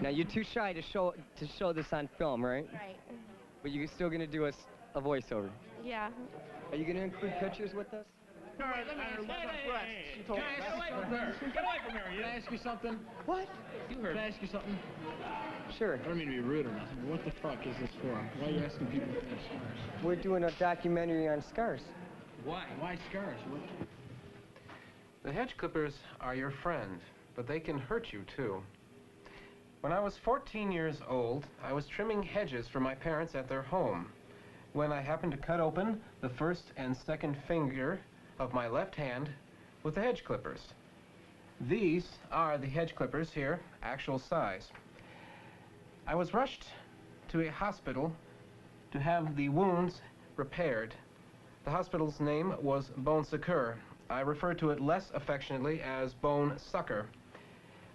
Now you're too shy to show this on film, right? Right. But you're still gonna do us a voiceover. Yeah. Are you gonna include pictures with us? All right, let me ask you. Get away from her. Get away from her. Can I ask you something? What? You heard. Can I ask you something? Sure. I don't mean to be rude or nothing, but what the fuck is this for? Why are you asking people for their scars? We're doing a documentary on scars. Why? Why scars? What? The hedge clippers are your friend, but they can hurt you too. When I was 14 years old, I was trimming hedges for my parents at their home when I happened to cut open the first and second finger of my left hand with the hedge clippers. These are the hedge clippers here, actual size. I was rushed to a hospital to have the wounds repaired. The hospital's name was Bone Succor. I refer to it less affectionately as Bone Sucker.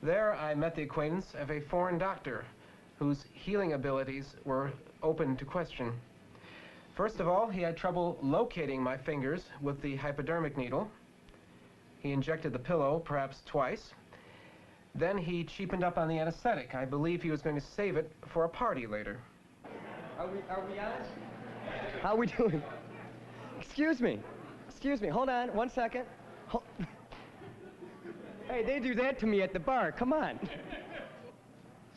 There I met the acquaintance of a foreign doctor whose healing abilities were open to question. First of all, he had trouble locating my fingers with the hypodermic needle. He injected the pillow perhaps twice. Then he cheapened up on the anesthetic. I believe he was going to save it for a party later. Are we on? How are we doing? Excuse me. Hold on, 1 second. Hey, they do that to me at the bar. Come on.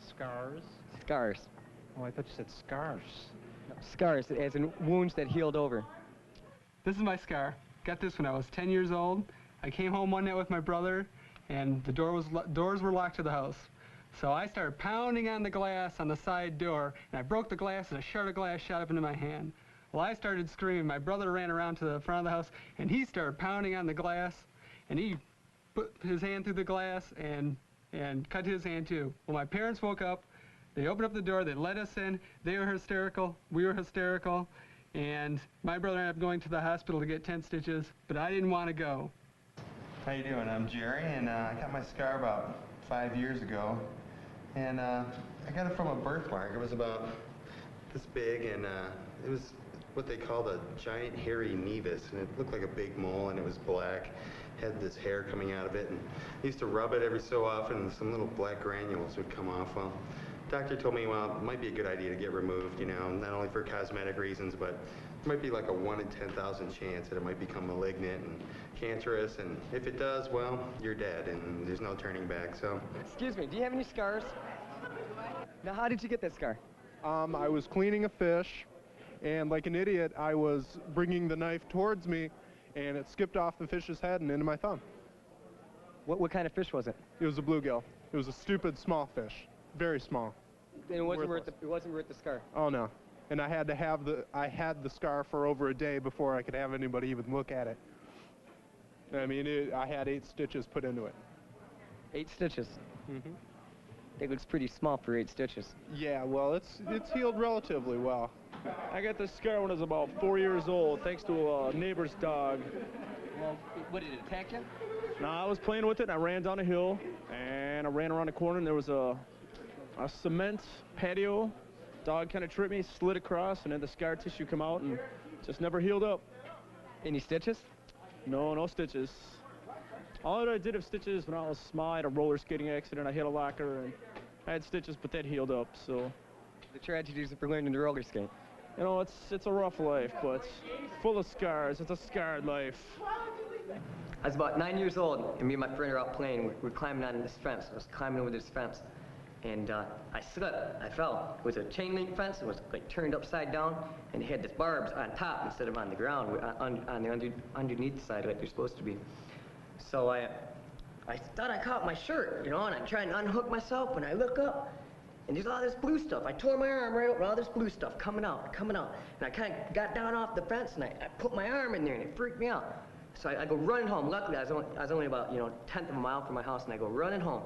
Scars? Scars. Oh, I thought you said scars. No, scars, as in wounds that healed over. This is my scar. Got this when I was 10 years old. I came home one night with my brother, and the doors were locked to the house. So I started pounding on the glass on the side door, and I broke the glass, and a shard of glass shot up into my hand. Well, I started screaming. My brother ran around to the front of the house, and he started pounding on the glass, and he put his hand through the glass and cut his hand too. Well, my parents woke up. They opened up the door. They let us in. They were hysterical. We were hysterical. And my brother ended up going to the hospital to get 10 stitches, but I didn't want to go. How you doing? I'm Jerry, and I got my scar about 5 years ago. And I got it from a birthmark. It was about this big, and it was what they call the giant hairy nevus, and it looked like a big mole, and it was black. Had this hair coming out of it, and I used to rub it every so often, and some little black granules would come off. Well, the doctor told me, well, it might be a good idea to get removed, you know, not only for cosmetic reasons, but it might be like a 1 in 10,000 chance that it might become malignant and cancerous, and if it does, well, you're dead, and there's no turning back, so. Excuse me, do you have any scars? Now, how did you get that scar? I was cleaning a fish, and like an idiot, I was bringing the knife towards me, and it skipped off the fish's head and into my thumb. What kind of fish was it? It was a bluegill. It was a stupid small fish, very small. And it wasn't worth the scar. Oh no, and I had the scar for over a day before I could have anybody even look at it. I mean, I had 8 stitches put into it. 8 stitches. Mm-hmm. It looks pretty small for 8 stitches. Yeah, well, it's healed relatively well. I got this scar when I was about 4 years old, thanks to a neighbor's dog. Well, what, did it attack you? No, I was playing with it, and I ran down a hill, and I ran around the corner, and there was a cement patio. Dog kind of tripped me, slid across, and then the scar tissue come out, and just never healed up. Any stitches? No, no stitches. All that I did of stitches when I was small, I had a roller skating accident. I hit a locker, and I had stitches, but that healed up, so. The tragedies of learning to roller skate. You know, it's a rough life, but full of scars. It's a scarred life. I was about 9 years old, and me and my friend are out playing. We're climbing on this fence. I was climbing over this fence, and I slipped. I fell. It was a chain link fence. It was like turned upside down, and it had the barbs on top instead of on the ground, on the underneath side like they're supposed to be. So I thought I caught my shirt, you know, and I'm trying to unhook myself. When I look up, and there's all this blue stuff. I tore my arm right open, all this blue stuff coming out. And I kind of got down off the fence, and I put my arm in there, and it freaked me out. So I go running home. Luckily, I was only about, you know, 1/10 of a mile from my house, and I go running home.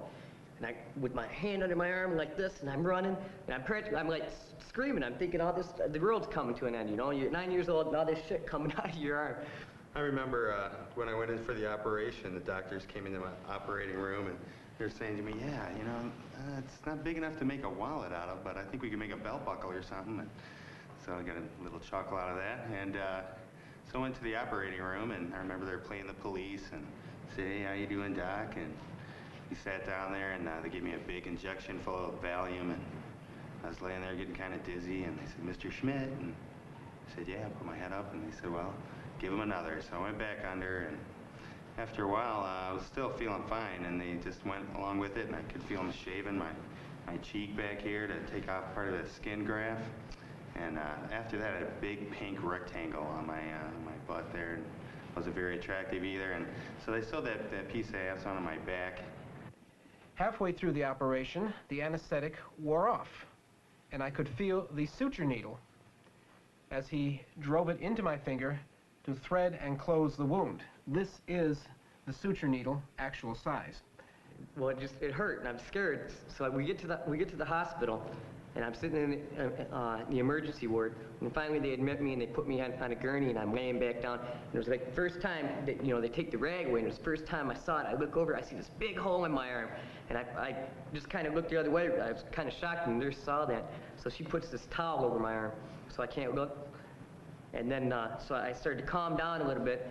And with my hand under my arm like this, and I'm running, and I'm like screaming. I'm thinking all this, the world's coming to an end, you know? You're 9 years old, and all this shit coming out of your arm. I remember when I went in for the operation, the doctors came into my operating room, and they were saying to me, yeah, you know, it's not big enough to make a wallet out of, but I think we can make a belt buckle or something. And so I got a little chuckle out of that. And so I went to the operating room, and I remember they were playing the police and said, hey, how you doing, Doc? And we sat down there, and they gave me a big injection full of Valium, and I was laying there getting kind of dizzy, and they said, "Mr. Schmidt," and I said, "Yeah." I put my head up, and they said, "Well, give him another." So I went back under, and after a while, I was still feeling fine, and they just went along with it, and I could feel them shaving my cheek back here to take off part of the skin graft. And after that, I had a big pink rectangle on my butt there, and wasn't very attractive either. And so they sewed that piece of ass onto my back. Halfway through the operation, the anesthetic wore off, and I could feel the suture needle as he drove it into my finger to thread and close the wound. This is the suture needle, actual size. Well, it hurt, and I'm scared. So we get to the hospital, and I'm sitting in the emergency ward, and finally they admit me and they put me on a gurney, and I'm laying back down. And it was like the first time that, they take the rag away, and it was the first time I saw it. I look over, I see this big hole in my arm, and I just kind of looked the other way. I was kind of shocked, and the nurse saw that. So she puts this towel over my arm, so I can't look. And then, so I started to calm down a little bit,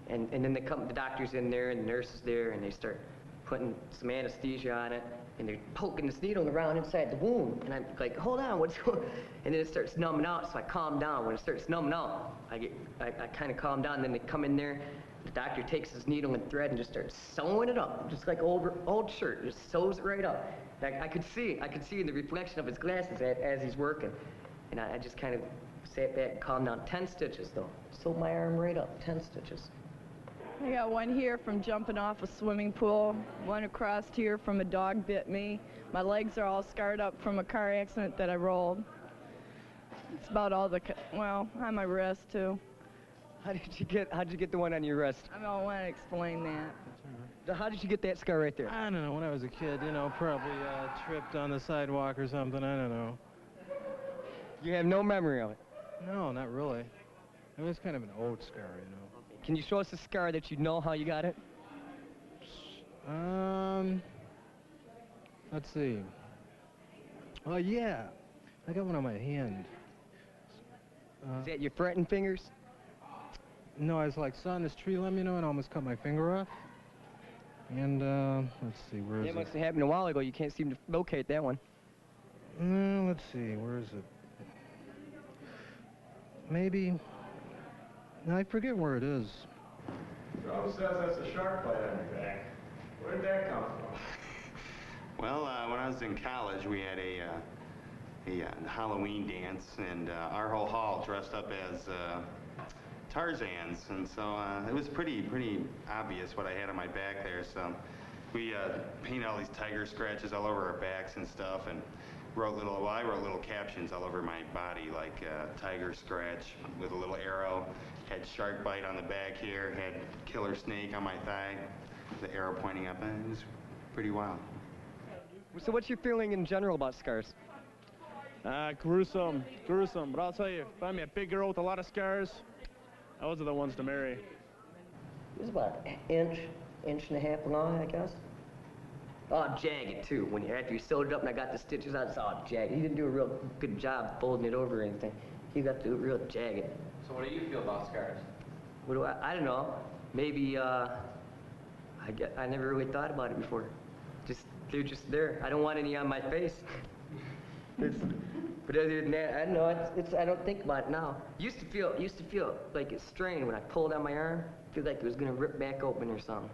and then the doctor's in there, and the nurse is there, and they start putting some anesthesia on it, and they're poking this needle around inside the wound, and I'm like, hold on, what's going on? And then it starts numbing out, so I calm down. When it starts numbing out, I kind of calm down, and then they come in there, the doctor takes his needle and thread and just starts sewing it up, just like old shirt, just sews it right up. I could see in the reflection of his glasses as he's working, and I just kind of sat back and calmed down. 10 stitches, though. Sewed my arm right up, 10 stitches. I got one here from jumping off a swimming pool, one across here from a dog bit me. My legs are all scarred up from a car accident that I rolled. It's about all well, on my wrist too. How'd you get the one on your wrist? I don't want to explain that. How did you get that scar right there? I don't know, when I was a kid, probably tripped on the sidewalk or something, I don't know. You have no memory of it? No, not really. It was kind of an old scar, Can you show us the scar that you know how you got it? Let's see. Oh, yeah. I got one on my hand. Is that your threatening fingers? No, I was like sawing this tree limb, and almost cut my finger off. And, let's see, where is it? That must have happened a while ago. You can't seem to locate that one. Let's see, where is it? Maybe... I forget where it is. Joe says that's a shark bite on your back. Where did that come from? Well, when I was in college, we had a Halloween dance, and our whole hall dressed up as Tarzans, and so it was pretty obvious what I had on my back there. So we painted all these tiger scratches all over our backs and stuff, and I wrote little captions all over my body, like tiger scratch with a little arrow, had shark bite on the back here, had killer snake on my thigh, the arrow pointing up, and it was pretty wild. So what's your feeling in general about scars? Gruesome, but I'll tell you, find me a big girl with a lot of scars, those are the ones to marry. It was about an inch and a half long, I guess. Oh, jagged, too. After you sewed it up and I got the stitches out, it's all jagged. He didn't do a real good job folding it over or anything. He got to real jagged. So what do you feel about scars? I don't know. Maybe, I never really thought about it before. They're just there. I don't want any on my face. But other than that, I don't know. I don't think about it now. Used to feel like it's strained when I pulled on my arm. Feel like it was gonna rip back open or something.